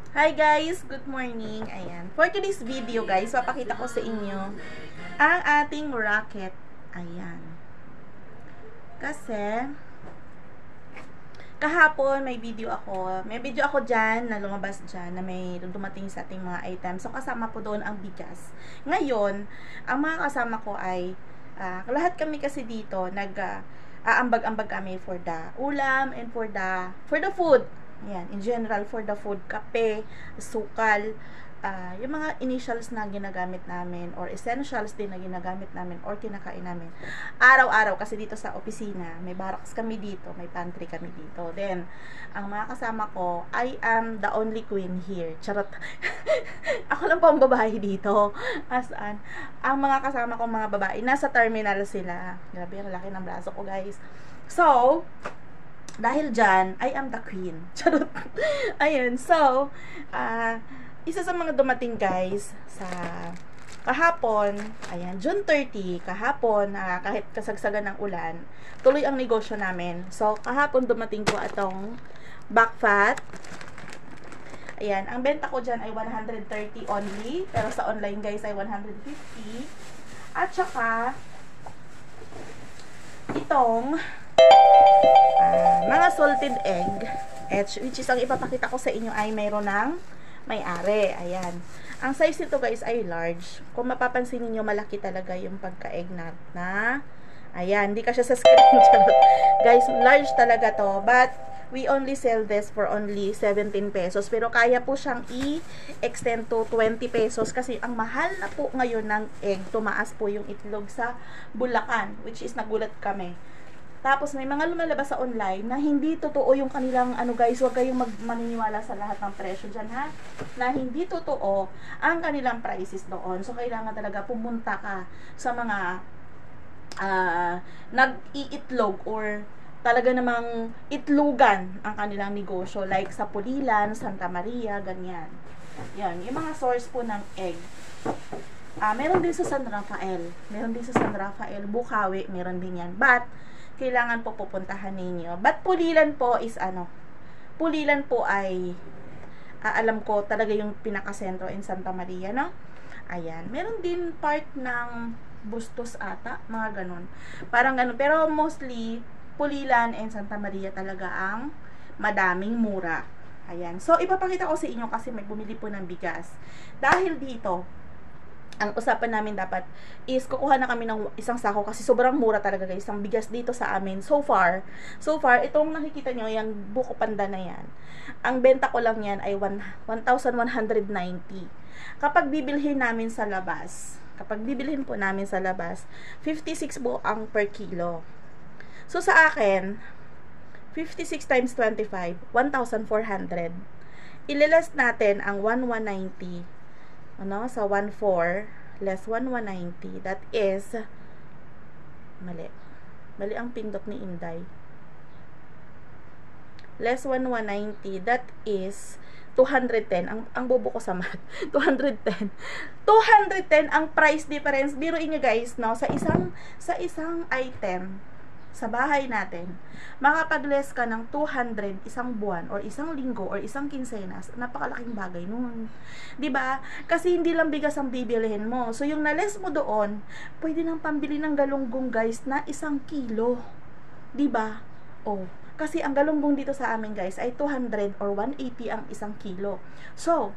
Hi guys! Good morning! Ayan. For today's video guys, papakita ko sa inyo ang ating rocket. Ayan. Kasi, kahapon may video ako dyan na lumabas dyan na may dumating sa ating mga items. So, kasama po doon ang bigas. Ngayon, ang mga kasama ko ay, lahat kami kasi dito, aambag-ambag kami for the ulam and for the food. Ayan, in general, for the food, kape, sukal, yung mga initials na ginagamit namin or essentials din na ginagamit namin or kinakain namin araw-araw kasi dito sa opisina may barracks kami dito, may pantry kami dito. Then ang mga kasama ko, I am the only queen here, charot. Ako lang po ang babae dito. Ang mga kasama ko mga babae nasa terminal sila. Grabe, ang laki ng braso ko guys. So dahil dyan, I am the queen. Charot. Ayun. So, isa sa mga dumating guys sa kahapon, ayan, June 30, kahapon, kahit kasagsagan ng ulan, tuloy ang negosyo namin. So, kahapon dumating po itong back fat. Ayan, ang benta ko dyan ay 130 only, pero sa online guys ay 150. At saka, itong mga salted egg, which is ang ipapakita ko sa inyo ay mayroon ng may-ari. Ayan. Ang size nito guys ay large. Kung mapapansin niyo malaki talaga yung pagka-egg na. Ayan, hindi ka siya sa screen. Guys, large talaga to. But, we only sell this for only 17 pesos. Pero kaya po siyang i-extend to 20 pesos kasi ang mahal na po ngayon ng egg. Tumaas po yung itlog sa Bulacan, which is nagulat kami. Tapos may mga lumalabas sa online na hindi totoo yung kanilang guys, huwag kayong maniniwala sa lahat ng presyo dyan ha, na hindi totoo ang kanilang prices doon. So kailangan talaga pumunta ka sa mga nag-iitlog or talaga namang itlugan ang kanilang negosyo, like sa Pulilan, Santa Maria, ganyan. Yan, yung mga source po ng egg. Meron din sa San Rafael, Bukawi, meron din yan. But kailangan po pupuntahan ninyo. But Pulilan po is Pulilan po ay alam ko talaga yung pinakasentro in Santa Maria, no? Ayan. Meron din part ng Bustos ata, mga ganun. Parang ganun. Pero mostly, Pulilan and Santa Maria talaga ang madaming mura. Ayan. So, ipapakita ko sa inyo kasi may bumili po ng bigas. Dahil dito, ang usapan namin dapat is kukuha na kami ng isang sako kasi sobrang mura talaga guys ang bigas dito sa amin. So far, itong nakikita nyo, yung buko panda na yan, ang benta ko lang yan ay 1,190. Kapag bibilhin po namin sa labas, 56 po ang per kilo. So sa akin, 56 times 25, 1,400. Ililest natin ang 1,190 sa 1,400 less 1,190, that is mali ang pindot ni Inday, less 1,190, that is 210. ang bobo ko sa math. 210 ang price difference. Biruin nyo guys, no, sa isang item sa bahay natin, makapag-less ka ng 200 isang buwan or isang linggo or isang kinsenas, napakalaking bagay nun. 'Di ba? Kasi hindi lang bigas ang bibilihin mo. So yung na-less mo doon, pwede nang pambili ng galunggong guys na 1 kilo. 'Di ba? Kasi ang galunggong dito sa amin guys ay 200 or 180 ang 1 kilo. So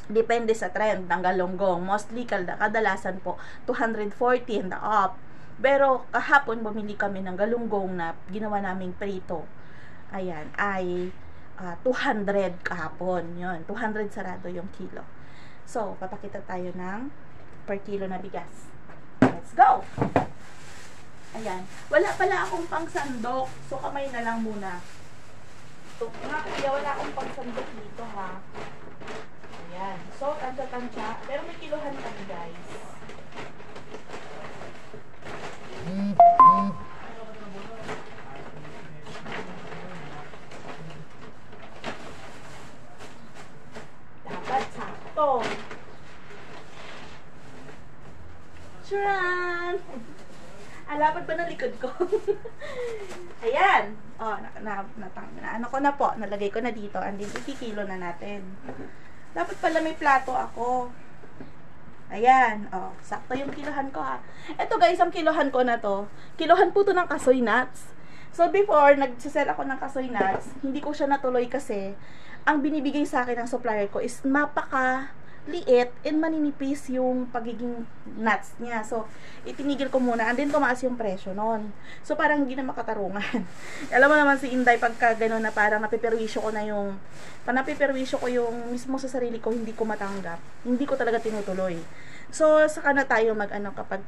depende sa trend ng galunggong. Mostly kadalasan po 240 and up. Pero kahapon bumili kami ng galunggong na ginawa naming prito. Ayan, ay 200 kahapon. Yun, 200 sarado yung kilo. So, papakita tayo ng per kilo na bigas. Let's go! Ayan, wala pala akong pangsandok. So, kamay na lang muna. So, kaya wala akong pangsandok dito ha. Ayan, so, tansya-tansya. Pero may kilohan kami guys. Dapat sakto. Charan! Alapad pa ng likod ko. Ayan. ano ko na po, nalagay ko na dito, and then ikikilo na natin. Dapat pala may plato ako. Ayan, oh, sakto yung kilohan ko ha. Ito guys, ang kilohan ko na to. Kilohan po to ng kasoy nuts. So before, nagsisell ako ng kasoy nuts, hindi ko siya natuloy kasi ang binibigay sa akin ng supplier ko is liit and maninipis yung pagiging nuts niya. So, itinigil ko muna and then tumaas yung presyo nun. So, parang hindi na makatarungan. Alam mo naman si Inday, pagka gano'n na parang napiperwisyo ko yung mismo sa sarili ko, hindi ko matanggap. Hindi ko talaga tinutuloy. So, saka na tayo kapag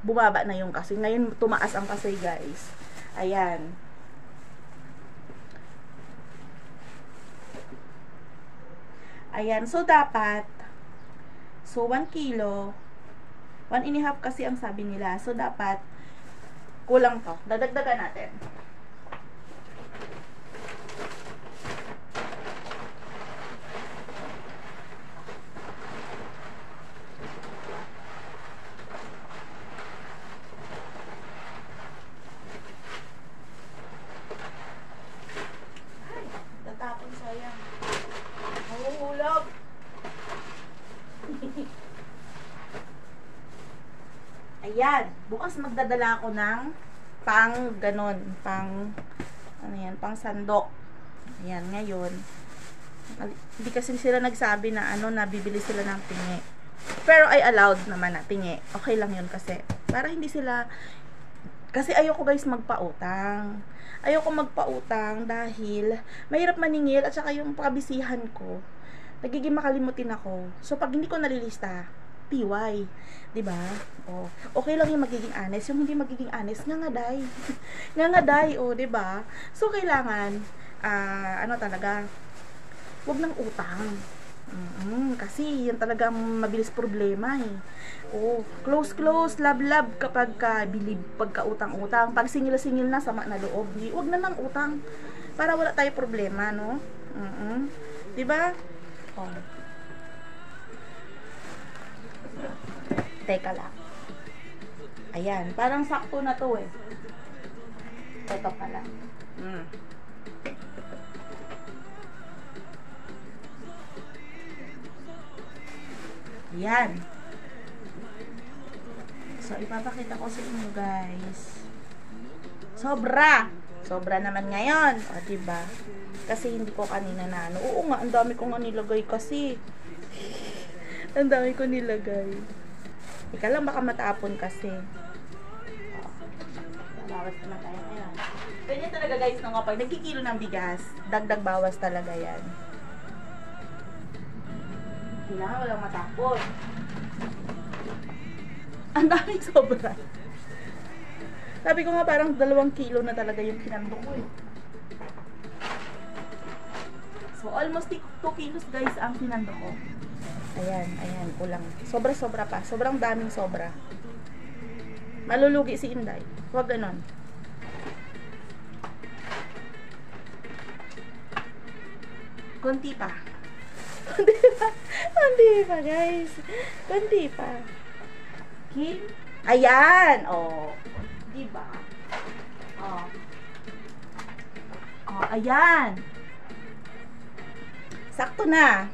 bumaba na yung kasoy. Ngayon, tumaas ang kasoy guys. Ayan. Ayan, so dapat, 1 kilo, 1.5 kasi ang sabi nila. So dapat, kulang to. Dadagdagan natin. Ay, tatapon sayang. Hulog. Ayan, bukas magdadala ako ng pang sandok. Ayan, ngayon. Hindi kasi sila nagsabi na nabibili sila ng tingi. Pero ay allowed naman na tingi. Okay lang yun kasi. Para hindi sila, kasi ayoko guys magpautang. Ayoko magpautang dahil mahirap maningil at saka yung kabisihan ko, nagiging makalimutin ako. So pag hindi ko nalilista, TY, 'di ba? Oh, okay lang yung magiging honest, yung hindi magiging honest, ngangaday. Ngangaday, 'di ba? So kailangan talaga, wag nang utang. Kasi yan talaga mabilis problema eh. Oh, close, love kapag bilib, pagka utang-utang. Pag singil-singil na, sama na loob. Huwag na nang utang para wala tayo problema, no? 'Di ba? Oh. Teka lang. Ayan, parang sakto na to eh. Ito pala. Ayan. So, ipapakita ko sa inyo guys. Sobra naman ngayon. O, diba? Kasi hindi ko kanina Oo nga, ang dami ko nga nilagay kasi. Ang dami ko nilagay. Ika lang, baka matapon kasi. Bawas naman tayo ngayon. Ganyan talaga guys, pag nagkikilo ng bigas, dagdag bawas talaga yan. Kailangan walang matapon. Ang daming sobra. Sabi ko nga parang 2 kilo na talaga yung kinandok ko eh. So almost 2 kilos guys ang kinandok ko. Ayan, kulang. Sobra pa. Sobrang daming sobra. Malulugi si Inday. Huwag ganon. Kunti pa. Kunti pa guys. Kunti pa. Ayan. Oh. Diba? Oh. Oh, ayan. Sakto na.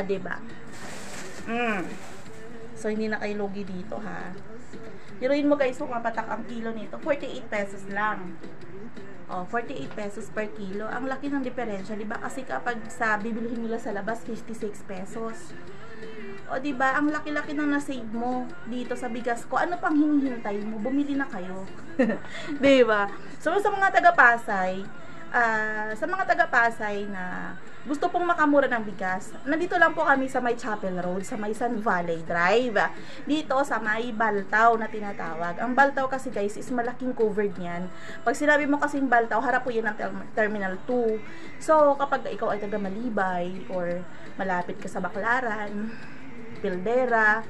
Diba? So, hindi na kayo lugi dito, ha? Hiruin mo guys, kung mapatak ang kilo nito, 48 pesos lang. 48 pesos per kilo. Ang laki ng diferensya, diba? Kasi kapag bibilihin nila sa labas, 56 pesos. Diba? Ang laki-laki ng na-save mo dito sa bigas ko. Ano pang hinihintay mo? Bumili na kayo. Diba? So, sa mga taga-Pasay na gusto pong makamura ng bigas, nandito lang po kami sa may Chapel Road, sa may San Valley Drive. Dito sa may Baltaw na tinatawag. Ang Baltaw kasi guys is malaking covered niyan. Pag sinabi mo kasing Baltaw, harap po yun ng Terminal 2. So, kapag ikaw ay taga Malibay or malapit ka sa Baclaran, Pildera,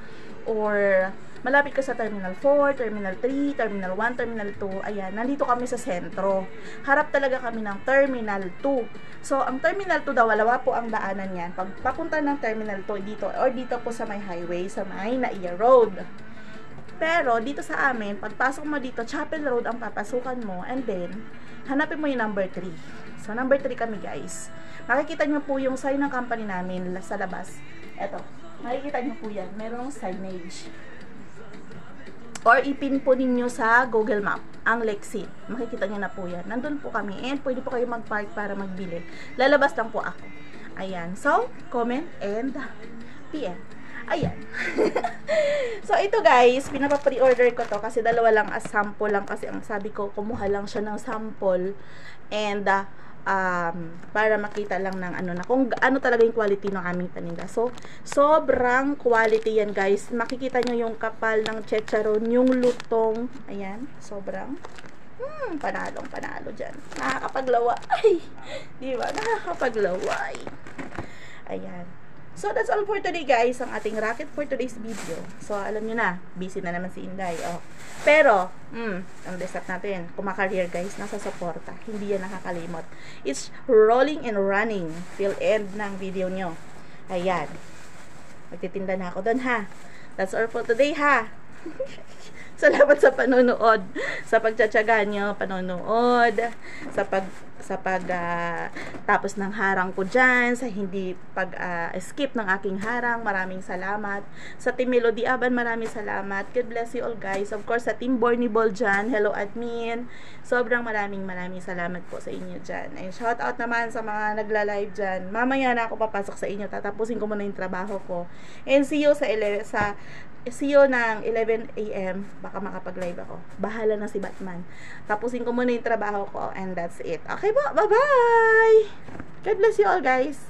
or malapit ka sa Terminal 4, Terminal 3, Terminal 1, Terminal 2, ayan, nandito kami sa sentro. Harap talaga kami ng Terminal 2. So, ang Terminal 2 daw, wala po ang daanan yan. Pag papunta ng Terminal 2 dito, or dito po sa may highway, sa may Naiya Road. Pero, dito sa amin, pagpasok mo dito, Chapel Road ang papasukan mo, and then, hanapin mo yung number 3. So, number 3 kami, guys. Makikita nyo po yung sign ng company namin sa labas. Eto, makikita nyo po yan. Merong signage. Or ipin po ninyo sa Google Map ang Lexit. Makikita nyo na po yan. Nandun po kami. And pwede po kayo mag-park para magbili. Lalabas lang po ako. Ayan. So, comment and PM. Ayan. So, ito guys, pinapa-pre-order ko to kasi dalawa lang as sample lang kasi ang sabi ko, kumuha lang siya ng sample and para makita lang ng ano na kung ano talaga yung quality ng aming paninda. So, sobrang quality yan guys. Makikita nyo yung kapal ng chicharon, yung lutong. Ayan, sobrang panalo dyan. Nakakapaglaway. Diba? Nakakapaglaway. Ayan. So, that's all for today guys, ang ating racket for today's video. So, alam nyo na, busy na naman si Inday. Oh. Pero, ang desat natin, kumakareer guys, nasa suporta. Hindi yan nakakalimot. It's rolling and running till end ng video nyo. Ayan. Magtitinda na ako doon ha. That's all for today ha. Salamat sa panonood, sa pagtsatsaga nyo, panonood, sa tapos ng harang ko dyan, sa hindi skip ng aking harang. Maraming salamat. Sa Team Melody Aban, maraming salamat. God bless you all guys. Of course, sa Team Borniball dyan, hello admin. Sobrang maraming salamat po sa inyo dyan. And shout out naman sa mga nagla-live dyan. Mamaya na ako papasok sa inyo. Tatapusin ko muna yung trabaho ko. And see you ng 11 AM. Baka makapag-live ako. Bahala na si Batman. Tapusin ko muna yung trabaho ko. And that's it. Okay po. Bye-bye! God bless you all guys.